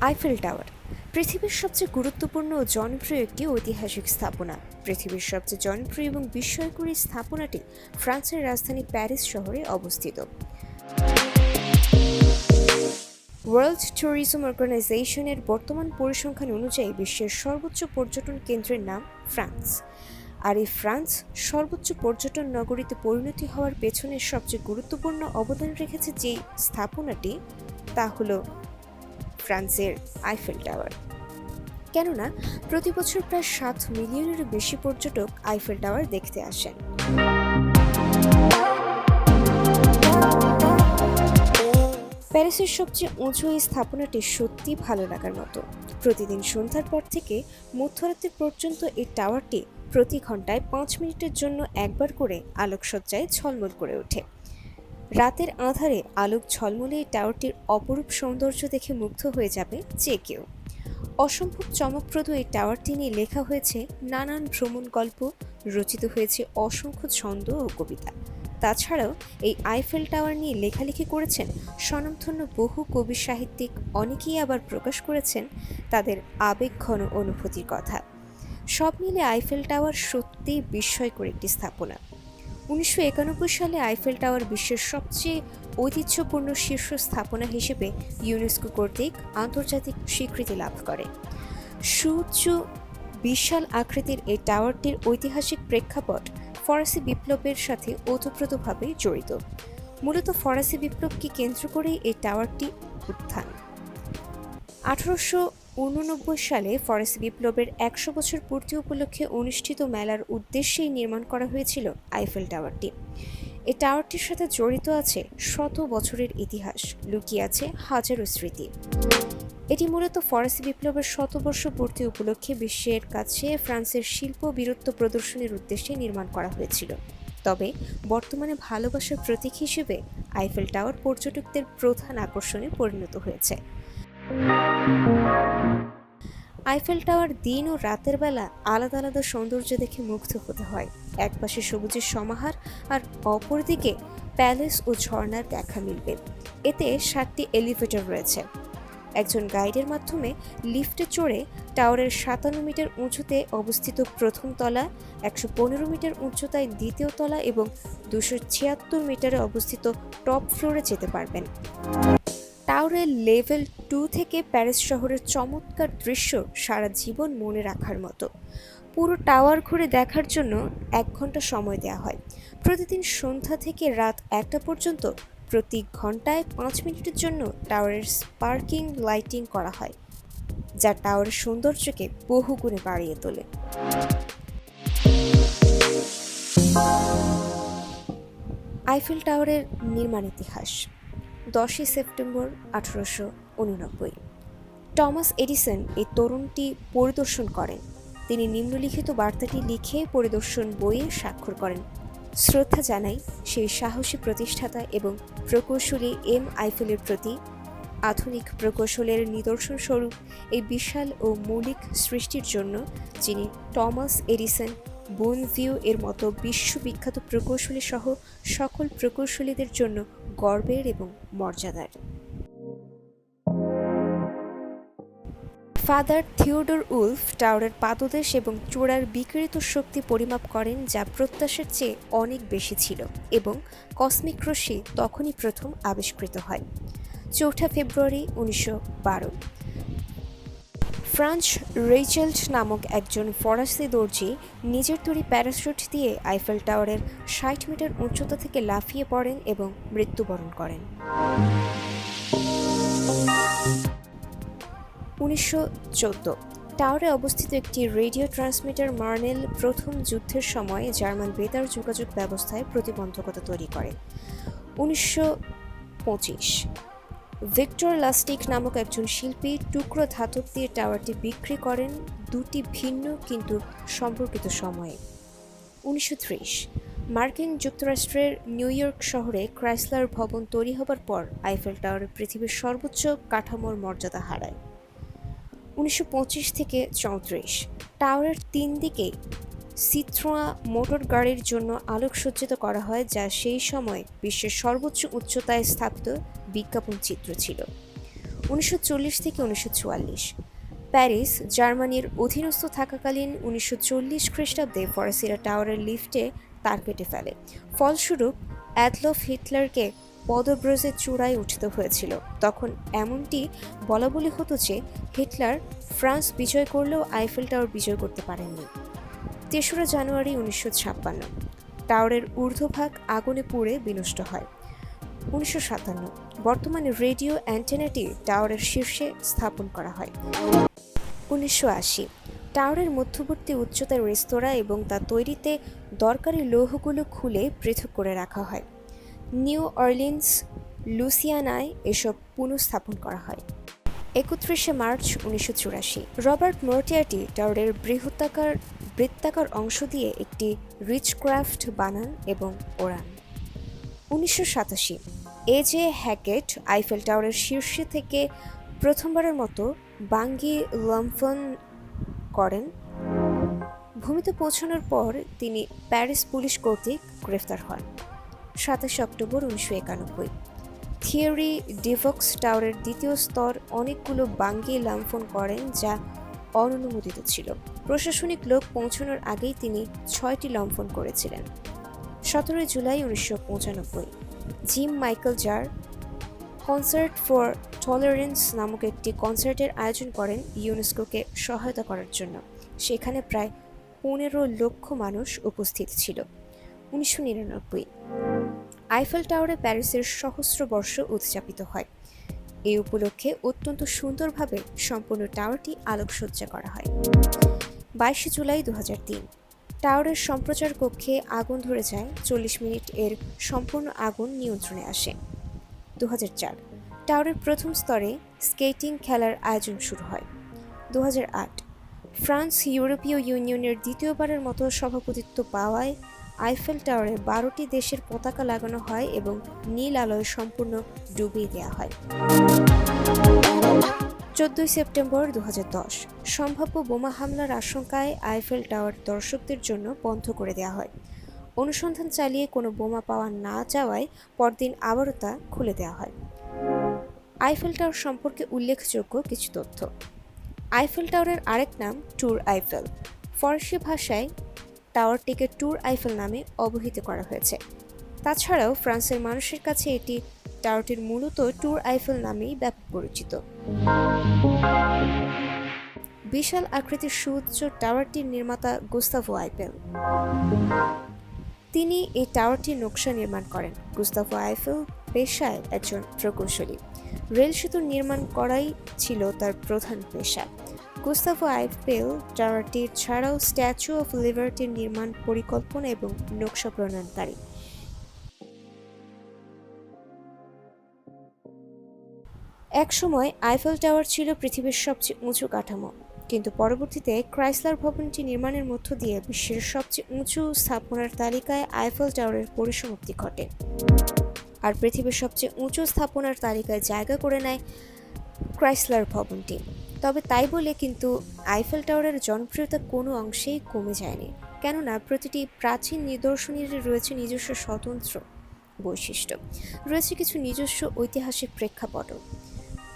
Eiffel tower পৃথিবীর সবচেয়ে গুরুত্বপূর্ণ ও জনপ্রিয় একটি ঐতিহাসিক স্থাপনা। পৃথিবীর সবচেয়ে জনপ্রিয় এবং বিস্ময়কর এই স্থাপনাটি ফ্রান্সের রাজধানী প্যারিস শহরে অবস্থিত। ওয়ার্ল্ড ট্যুরিজম অর্গানাইজেশনের বর্তমান পরিসংখ্যান অনুযায়ী বিশ্বের সর্বোচ্চ পর্যটন কেন্দ্রের নাম ফ্রান্স। আর এই ফ্রান্স সর্বোচ্চ পর্যটন নগরীতে পরিণতি হওয়ার পেছনে সবচেয়ে গুরুত্বপূর্ণ অবদান রেখেছে যে স্থাপনাটি, তা হলো ফ্রান্সের আইফেল টাওয়ার। কেননা প্রতি বছর প্রায় 7 মিলিয়নেরও বেশি পর্যটক আইফেল টাওয়ার দেখতে আসেন। প্যারিসের সবচেয়ে উঁচু এই স্থাপনাটি সত্যি ভালো লাগার মতো। প্রতিদিন সন্ধ্যার পর থেকে মধ্যরাত্রি পর্যন্ত এই টাওয়ারটি প্রতি ঘন্টায় 5 মিনিটের জন্য একবার করে আলোকসজ্জায় ঝলমল করে ওঠে। রাতের আঁধারে আলোক ঝলমলে এই টাওয়ারটির অপরূপ সৌন্দর্য দেখে মুগ্ধ হয়ে যাবে যে কেউ। অসম্ভব চমকপ্রদ এই টাওয়ারটি নিয়ে লেখা হয়েছে নানান ভ্রমণ গল্প, রচিত হয়েছে অসংখ্য ছন্দ ও কবিতা। তাছাড়াও এই আইফেল টাওয়ার নিয়ে লেখালেখি করেছেন স্বনামধন্য বহু কবি সাহিত্যিক, অনেকেই আবার প্রকাশ করেছেন তাদের আবেগঘন অনুভূতির কথা। সব মিলে আইফেল টাওয়ার সত্যিই বিস্ময়কর একটি স্থাপনা। 1991 সালে আইফেল টাওয়ার বিশ্বের সবচেয়ে ঐতিহ্যপূর্ণ শীর্ষ স্থাপনা হিসেবে ইউনেস্কো কর্তৃক আন্তর্জাতিক স্বীকৃতি লাভ করে। সুউচ্চ বিশাল আকৃতির এই টাওয়ারটির ঐতিহাসিক প্রেক্ষাপট ফরাসি বিপ্লবের সাথে ওতপ্রোতভাবে জড়িত। মূলত ফরাসি বিপ্লবকে কেন্দ্র করেই এই টাওয়ারটি উত্থান। 1889 সালে ফরাসি বিপ্লবের 100 বছর পূর্তি উপলক্ষে অনুষ্ঠিত মেলার উদ্দেশ্যেই নির্মাণ করা হয়েছিল আইফেল টাওয়ারটি। এই টাওয়ারটির সাথে জড়িত আছে শত বছরের ইতিহাস, লুকিয়ে আছে হাজারো স্মৃতি। এটি মূলত ফরাসি বিপ্লবের শতবর্ষ পূর্তি উপলক্ষে বিশ্বের কাছে ফ্রান্সের শিল্প বীরত্ব প্রদর্শনের উদ্দেশ্যে নির্মাণ করা হয়েছিল। তবে বর্তমানে ভালোবাসার প্রতীক হিসেবে আইফেল টাওয়ার পর্যটকদের প্রধান আকর্ষণে পরিণত হয়েছে। আইফেল টাওয়ার দিন ও রাতের বেলা আলাদা আলাদা সৌন্দর্য দেখে মুগ্ধ হতে হয়। একপাশে সবুজের সমাহার, আর অপরদিকে প্যালেস ও ঝর্ণার দেখা মিলবে। এতে 7টি এলিভেটর রয়েছে। একজন গাইডের মাধ্যমে লিফটে চড়ে টাওয়ারের 57 মিটার উঁচুতে অবস্থিত প্রথম তলা, 115 মিটার উচ্চতায় দ্বিতীয় তলা এবং 276 মিটারে অবস্থিত টপ ফ্লোরে যেতে পারবেন। টাওয়ারের লেভেল 2 থেকে প্যারিস শহরের চমৎকার দৃশ্য সারা জীবন মনে রাখার মতো। পুরো টাওয়ার ঘুরে দেখার জন্য 1 ঘন্টা সময় দেওয়া হয়। প্রতিদিন সন্ধ্যা থেকে রাত 1টা পর্যন্ত প্রতি ঘন্টায় 5 মিনিটের জন্য টাওয়ারের স্পার্কিং লাইটিং করা হয়, যা টাওয়ারের সৌন্দর্যকে বহুগুণে বাড়িয়ে তোলে। আইফেল টাওয়ারের নির্মাণ ইতিহাস। 10 সেপ্টেম্বর 1889 টমাস এডিসন এই তরুণটি পরিদর্শন করেন। তিনি নিম্নলিখিত বার্তাটি লিখে পরিদর্শন বইয়ে স্বাক্ষর করেন: শ্রদ্ধা জানাই সেই সাহসী প্রতিষ্ঠাতা এবং প্রকৌশলী এম আইফেলের প্রতি। আধুনিক প্রকৌশলের নিদর্শন স্বরূপ এই বিশাল ও মৌলিক সৃষ্টির জন্য, যিনি টমাস এডিসন, বোনভিউ এর মতো বিশ্ববিখ্যাত প্রকৌশলী সহ সকল প্রকৌশলীদের জন্য গর্বের এবং মর্যাদার। ফাদার থিওডোর উলফ টাওয়ারের পাদদেশ এবং চূড়ার বিকিরিত শক্তি পরিমাপ করেন, যা প্রত্যাশার চেয়ে অনেক বেশি ছিল, এবং কসমিক রশ্মি তখনই প্রথম আবিষ্কৃত হয়। 4 ফেব্রুয়ারি 1912 ফ্রান্স রেইচেল্ড নামক একজন ফরাসি দর্জি নিজের তৈরি প্যারাশুট দিয়ে আইফেল টাওয়ারের 60 মিটার উচ্চতা থেকে লাফিয়ে পড়েন এবং মৃত্যুবরণ করেন। 1914 টাওয়ারে অবস্থিত একটি রেডিও ট্রান্সমিটার মার্নেল প্রথম যুদ্ধের সময় জার্মান বেতার যোগাযোগ ব্যবস্থায় প্রতিবন্ধকতা তৈরি করে। 1925 ভিক্টর লাস্টিক নামক একজন শিল্পী টুকরো ধাতব দিয়ে টাওয়ারটি বিক্রি করেন 2টি ভিন্ন কিন্তু সম্পর্কিত সময়ে। 1930 মার্কিন যুক্তরাষ্ট্রের নিউ ইয়র্ক শহরে ক্রাইসলার ভবন তৈরি হবার পর আইফেল টাওয়ার পৃথিবীর সর্বোচ্চ কাঠামোর মর্যাদা হারায়। 1925 থেকে 34 টাওয়ারের 3 দিকেই সিট্রোয়া মোটর গাড়ির জন্য আলোকসজ্জিত করা হয়, যা সেই সময় বিশ্বের সর্বোচ্চ উচ্চতায় স্থাপিত বিজ্ঞাপন চিত্র ছিল। 1940 থেকে 1944। প্যারিস জার্মানির অধীনস্থ থাকাকালীন 1940 খ্রিস্টাব্দে ফরাসিরা টাওয়ারের লিফটে তার কেটে ফেলে। ফলস্বরূপ অ্যাডলফ হিটলারকে পদব্রজের চূড়ায় উঠতে হয়েছিল। তখন এমনটি বলাবলি হতো যে হিটলার ফ্রান্স বিজয় করলেও আইফেল টাওয়ার বিজয় করতে পারেননি। ৩রা জানুয়ারি 1956 টাওয়ারের ঊর্ধ্বভাগ আগুনে পুড়ে বিনষ্ট হয়। 1957 বর্তমানে রেডিও অ্যান্টেনাটি টাওয়ারের শীর্ষে স্থাপন করা হয়। 1980 টাওয়ারের মধ্যবর্তী উচ্চতার রেস্তোরাঁ এবং তা তৈরিতে দরকারি লৌহগুলো খুলে পৃথক করে রাখা হয়। নিউ অরলিন্স, লুসিয়ানায় এসব পুনঃস্থাপন করা হয়। 31শে মার্চ 1984 রবার্ট মর্টিয়ার্টি টাওয়ারের বৃত্তাকার অংশ দিয়ে একটি রিচক্রাফট বানান এবং ওড়ান। 1987 এজে হ্যাকেট আইফেল টাওয়ারের শীর্ষে থেকে প্রথমবারের মতো বাঙ্গি লাম্ফন করেন। ভূমিতে পৌঁছানোর পর তিনি প্যারিস পুলিশ কর্তৃক গ্রেফতার হন। 27 অক্টোবর 1991 থিয়েরি ডিভক্স টাওয়ারের দ্বিতীয় স্তর অনেকগুলো বাঙ্গি লাম্ফন করেন যা অননুমোদিত ছিল। প্রশাসনিক লোক পৌঁছানোর আগেই তিনি 6টি লম্ফন করেছিলেন। 17 July 1995 Jim Michael Jarre concert for tolerance নামক একটি কনসার্টের আয়োজন করেন ইউনেস্কোকে সহায়তা করার জন্য। সেখানে প্রায় 15 লক্ষ মানুষ উপস্থিত ছিল। 1999 আইফেল টাওয়ারে প্যারিসের সহস্রবর্ষ উদযাপিত হয়। এই উপলক্ষে অত্যন্ত সুন্দরভাবে সম্পূর্ণ টাওয়ারটি আলোকসজ্জা করা হয়। 22 জুলাই 2003 টাওয়ারের সম্প্রচার কক্ষে আগুন ধরে যায়। 40 মিনিট এর সম্পূর্ণ আগুন নিয়ন্ত্রণে আসে। 2004 টাওয়ারের প্রথম স্তরে স্কেটিং খেলার আয়োজন শুরু হয়। 2008 ফ্রান্স ইউরোপীয় ইউনিয়নের দ্বিতীয়বারের মতো সভাপতিত্ব পাওয়ায় আইফেল টাওয়ারে 12টি দেশের পতাকা লাগানো হয় এবং নীল আলোয় সম্পূর্ণ ডুবিয়ে দেওয়া হয়। 14 সেপ্টেম্বর 2010 সম্ভাব্য বোমা হামলার আশঙ্কায় আইফেল টাওয়ার দর্শকদের জন্য বন্ধ করে দেওয়া হয়। অনুসন্ধান চালিয়ে কোনো বোমা পাওয়া না যাওয়ায় পরদিন আবারও তা খুলে দেওয়া হয়। আইফেল টাওয়ার সম্পর্কে উল্লেখযোগ্য কিছু তথ্য। আইফেল টাওয়ারের আরেক নাম ট্যুর আইফেল। ফরাসি ভাষায় টাওয়ারটিকে ট্যুর আইফেল নামে অভিহিত করা হয়েছে। তাছাড়াও ফ্রান্সের মানুষের কাছে এটি টাওয়ারটির মূলত ট্যুর আইফেল নামেই ব্যাপক পরিচিত। বিশাল আকৃতির সুউচ্চ টাওয়ারটির নির্মাতা গুস্তাভো আইফেল। তিনি এই টাওয়ারটির নকশা নির্মাণ করেন। গুস্তাভো আইফেল পেশায় একজন প্রকৌশলী। রেল সেতু নির্মাণ করাই ছিল তার প্রধান পেশা। গুস্তাভো আইফেল টাওয়ারটির ছাড়াও স্ট্যাচু অফ লিবার্টির নির্মাণ পরিকল্পনা এবং নকশা প্রণয়নকারী। একসময় আইফেল টাওয়ার ছিল পৃথিবীর সবচেয়ে উঁচু কাঠামো, কিন্তু পরবর্তীতে ক্রাইসলার ভবনটি নির্মাণের মধ্য দিয়ে বিশ্বের সবচেয়ে উঁচু স্থাপনার তালিকায় আইফেল টাওয়ারের পরিসমাপ্তি ঘটে, আর পৃথিবীর সবচেয়ে উঁচু স্থাপনার তালিকায় জায়গা করে নেয় ক্রাইসলার ভবনটি। তবে তাই বলে কিন্তু আইফেল টাওয়ারের জনপ্রিয়তা কোনো অংশেই কমে যায়নি, কেননা প্রতিটি প্রাচীন নিদর্শনেরই রয়েছে নিজস্ব স্বতন্ত্র বৈশিষ্ট্য, রয়েছে কিছু নিজস্ব ঐতিহাসিক প্রেক্ষাপটও।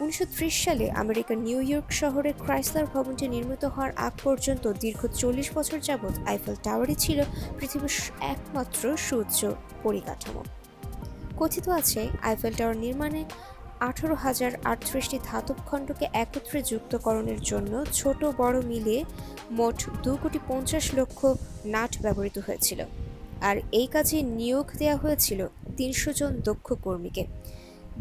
1930 সালে আমেরিকার নিউ ইয়র্ক শহরে ক্রাইসলার ভবনটি নির্মিত হওয়ার আগ পর্যন্ত দীর্ঘ 40 বছর যাবৎ আইফেল টাওয়ারই ছিল পৃথিবীর একমাত্র সুউচ্চ পরিকাঠামো। কথিত আছে আইফেল টাওয়ার নির্মাণে 18,038টি ধাতব খণ্ডকে একত্রে যুক্তকরণের জন্য ছোট বড় মিলিয়ে মোট 2,50,00,000 নাট ব্যবহৃত হয়েছিল, আর এই কাজে নিয়োগ দেওয়া হয়েছিল 300 জন দক্ষ কর্মীকে।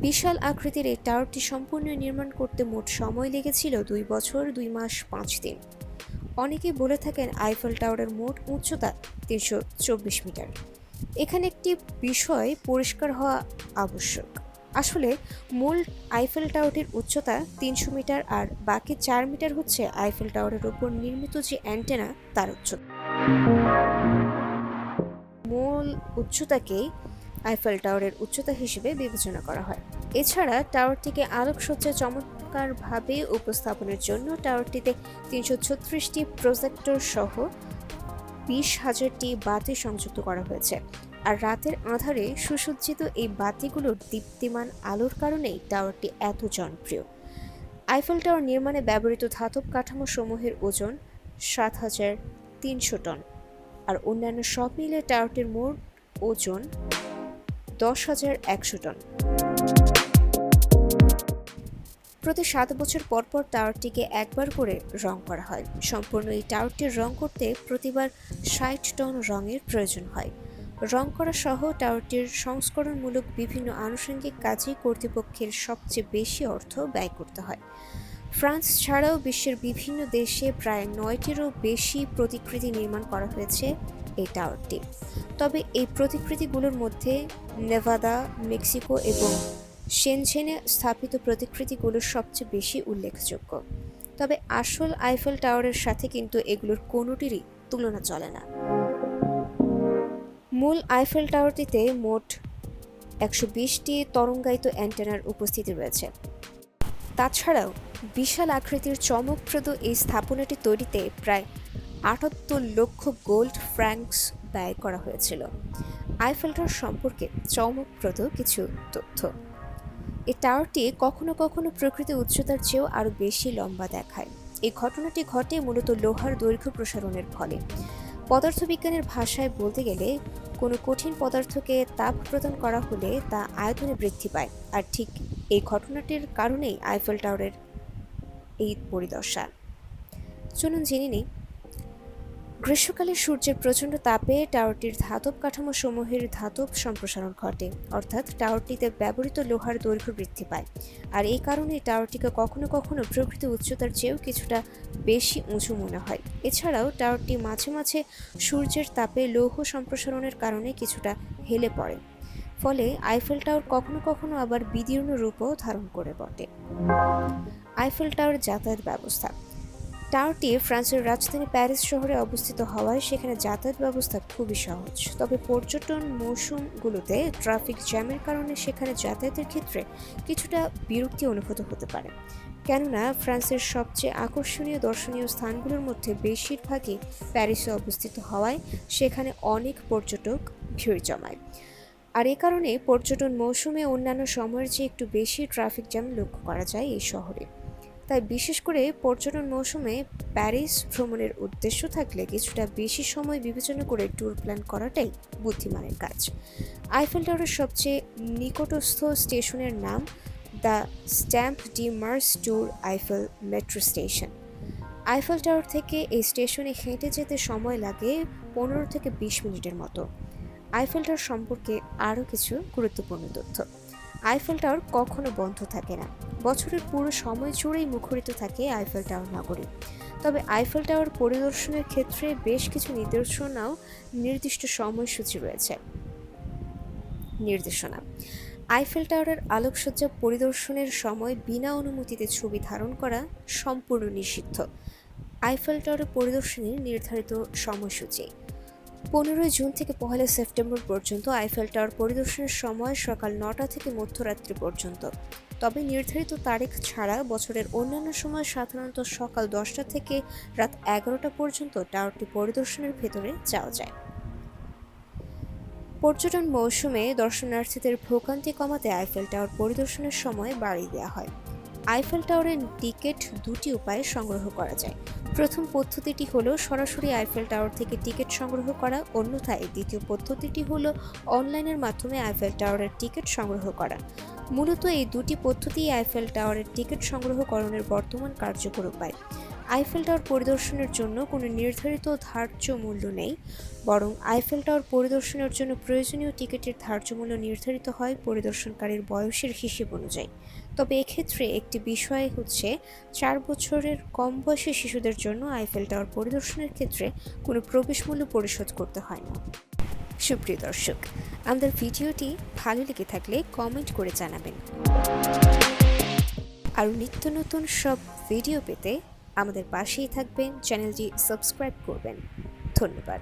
বিশাল আকৃতির এই টাওয়ারটি সম্পূর্ণ নির্মাণ করতে মোট সময় লেগেছিল 2 বছর 2 মাস 5 দিন। অনেকেই বলে থাকেন আইফেল টাওয়ারের মোট উচ্চতা 324 মিটার। এখানে একটি বিষয় পরিষ্কার হওয়া আবশ্যক। আসলে মূল আইফেল টাওয়ারটির উচ্চতা 300 মিটার, আর বাকি 4 মিটার হচ্ছে আইফেল টাওয়ারের উপর নির্মিত যে অ্যান্টেনা তার উচ্চতা। মূল উচ্চতাকেই আইফেল টাওয়ারের উচ্চতা হিসেবে বিবেচনা করা হয়। এছাড়া টাওয়ারটিকে আলোকসজ্জা চমৎকারভাবে উপস্থাপনের জন্য টাওয়ারটিতে 336টি প্রজেক্টর সহ 20,000টি বাতি সংযুক্ত করা হয়েছে, আর রাতের আঁধারে সুসজ্জিত এই বাতিগুলোর দীপ্তিমান আলোর কারণেই টাওয়ারটি এত জনপ্রিয়। আইফেল টাওয়ার নির্মাণে ব্যবহৃত ধাতব কাঠামো সমূহের ওজন ৭,৩০০ টন, আর অন্যান্য সব মিলে টাওয়ারটির মোট ওজন ১০,১০০ টন। প্রতি ৭ বছর পর পর টাওয়ারটিকে একবার করে রং করা হয়। সম্পূর্ণ এই টাওয়ারটির রং করতে প্রতিবার ৬০ টন রঙের প্রয়োজন হয়। রং করা সহ টাওয়ারটির সংস্করণমূলক বিভিন্ন আনুষঙ্গিক কাজে কর্তৃপক্ষের সবচেয়ে বেশি অর্থ ব্যয় করতে হয়। ফ্রান্স ছাড়াও বিশ্বের বিভিন্ন দেশে প্রায় ৯টিরও বেশি প্রতিকৃতি নির্মাণ করা হয়েছে এই টাওয়ারটি। তবে এই প্রতিকৃতিগুলোর মধ্যে নেভাদা, মেক্সিকো এবং শেনঝেনে স্থাপিত প্রতিকৃতিগুলো সবচেয়ে বেশি উল্লেখযোগ্য। তবে আসল আইফেল টাওয়ারের সাথে কিন্তু এগুলোর কোনোটিরই তুলনা চলে না। মূল আইফেল টাওয়ারটিতে মোট ১২০টি তরঙ্গায়িত অ্যান্টেনার উপস্থিতি রয়েছে। তাছাড়াও বিশাল আকৃতির চমকপ্রদ এই স্থাপনাটি তৈরিতে প্রায় ৭৮ লক্ষ গোল্ড ফ্র্যাঙ্কস ব্যয় করা হয়েছিল। আইফেল টাওয়ার সম্পর্কে চমকপ্রদ কিছু তথ্য। এই টাওয়ারটি কখনো কখনো প্রকৃত উচ্চতার চেয়েও আরও বেশি লম্বা দেখায়। এই ঘটনাটি ঘটে মূলত লোহার দৈর্ঘ্য প্রসারণের ফলে। পদার্থবিজ্ঞানের ভাষায় বলতে গেলে কোনো কঠিন পদার্থকে তাপ প্রদান করা হলে তা আয়তনে বৃদ্ধি পায়, আর ঠিক এই ঘটনাটির কারণেই আইফেল টাওয়ারের এই পরিদশা। চলুন জেনে নিই। গ্রীষ্মকালে সূর্যের প্রচণ্ড তাপে টাওয়ারটির ধাতব কাঠামো সমূহের ধাতব সম্প্রসারণ ঘটে, অর্থাৎ টাওয়ারটিতে ব্যবহৃত লোহার দৈর্ঘ্য বৃদ্ধি পায়, আর এই কারণে টাওয়ারটিকে কখনো কখনো প্রকৃত উচ্চতার চেয়েও কিছুটা বেশি উঁচু মনে হয়। এছাড়াও টাওয়ারটি মাঝে মাঝে সূর্যের তাপে লৌহ সম্প্রসারণের কারণে কিছুটা হেলে পড়ে, ফলে আইফেল টাওয়ার কখনো কখনো আবার বিদীর্ণ রূপও ধারণ করে বটে। আইফেল টাওয়ার যাতায়াত ব্যবস্থা। টাওয়ারটি ফ্রান্সের রাজধানী প্যারিস শহরে অবস্থিত হওয়ায় সেখানে যাতায়াত ব্যবস্থা খুবই সহজ। তবে পর্যটন মৌসুমগুলোতে ট্রাফিক জ্যামের কারণে সেখানে যাতায়াতের ক্ষেত্রে কিছুটা বিরক্তি অনুভূত হতে পারে, কেননা ফ্রান্সের সবচেয়ে আকর্ষণীয় দর্শনীয় স্থানগুলোর মধ্যে বেশিরভাগই প্যারিসে অবস্থিত হওয়ায় সেখানে অনেক পর্যটক ভিড় জমায়। আর এ কারণে পর্যটন মৌসুমে অন্যান্য সময়ের চেয়ে একটু বেশি ট্রাফিক জ্যাম লক্ষ্য করা যায় এই শহরে। তাই বিশেষ করে পর্যটন মৌসুমে প্যারিস ভ্রমণের উদ্দেশ্য থাকলে কিছুটা বেশি সময় বিবেচনা করে ট্যুর প্ল্যান করাটাই বুদ্ধিমানের কাজ। আইফেল টাওয়ারের সবচেয়ে নিকটস্থ স্টেশনের নাম the Champ de Mars Tour Eiffel metro station. Eiffel tower থেকে এই স্টেশনে হেঁটে যেতে সময় লাগে ১৫ থেকে ২০ মিনিটের মতো। আইফেল টাওয়ার সম্পর্কে আরও কিছু গুরুত্বপূর্ণ তথ্য। আইফেল টাওয়ার কখনো বন্ধ থাকে না। বছরের পুরো সময় জুড়েই মুখরিত থাকে আইফেল টাওয়ার নগরী। তবে আইফেল টাওয়ার পরিদর্শনের ক্ষেত্রে বেশ কিছু নির্দিষ্ট সময়সূচি রয়েছে। আইফেল টাওয়ারের আলোকসজ্জা পরিদর্শনের সময় বিনা অনুমতিতে ছবি ধারণ করা সম্পূর্ণ নিষিদ্ধ। আইফেল টাওয়ার পরিদর্শনের নির্ধারিত সময়সূচি ১৫ জুন থেকে ১ সেপ্টেম্বর পর্যন্ত। আইফেল টাওয়ার পরিদর্শনের সময় সকাল ৯টা থেকে মধ্যরাত্রি পর্যন্ত। তবে নির্ধারিত তারিখ ছাড়া বছরের অন্যান্য সময় সাধারণত সকাল 10টা থেকে রাত 11টা পর্যন্ত টাওয়ারটি পরিদর্শনের ভেতরে যাওয়া যায়। পর্যটন মৌসুমে দর্শনার্থীদের ভোগান্তি কমাতে আইফেল টাওয়ার পরিদর্শনের সময় বাড়িয়ে দেওয়া হয়। আইফেল টাওয়ারের টিকিট দুটি উপায়ে সংগ্রহ করা যায়। প্রথম পদ্ধতিটি হলো সরাসরি আইফেল টাওয়ার থেকে টিকিট সংগ্রহ করা, অন্যথায় দ্বিতীয় পদ্ধতিটি হলো অনলাইনের মাধ্যমে আইফেল টাওয়ারের টিকিট সংগ্রহ করা। মূলত এই দুটি পদ্ধতিই আইফেল টাওয়ারের টিকিট সংগ্রহকরণের বর্তমান কার্যকর উপায়। আইফেল টাওয়ার পরিদর্শনের জন্য কোনো নির্ধারিত ধার্য মূল্য নেই, বরং আইফেল টাওয়ার পরিদর্শনের জন্য প্রয়োজনীয় টিকিটের ধার্য মূল্য নির্ধারিত হয় পরিদর্শনকারীর বয়সের হিসেব অনুযায়ী। তবে এক্ষেত্রে একটি বিষয় হচ্ছে ৪ বছরের কম বয়সী শিশুদের জন্য আইফেল টাওয়ার পরিদর্শনের ক্ষেত্রে কোনো প্রবেশ মূল্য পরিশোধ করতে হয় না। সুপ্রিয় দর্শক, আমাদের ভিডিওটি ভালো লেগে থাকলে কমেন্ট করে জানাবেন। আর নিত্য নতুন সব ভিডিও পেতে আমাদের পাশেই থাকবেন, চ্যানেলটি সাবস্ক্রাইব করবেন। ধন্যবাদ।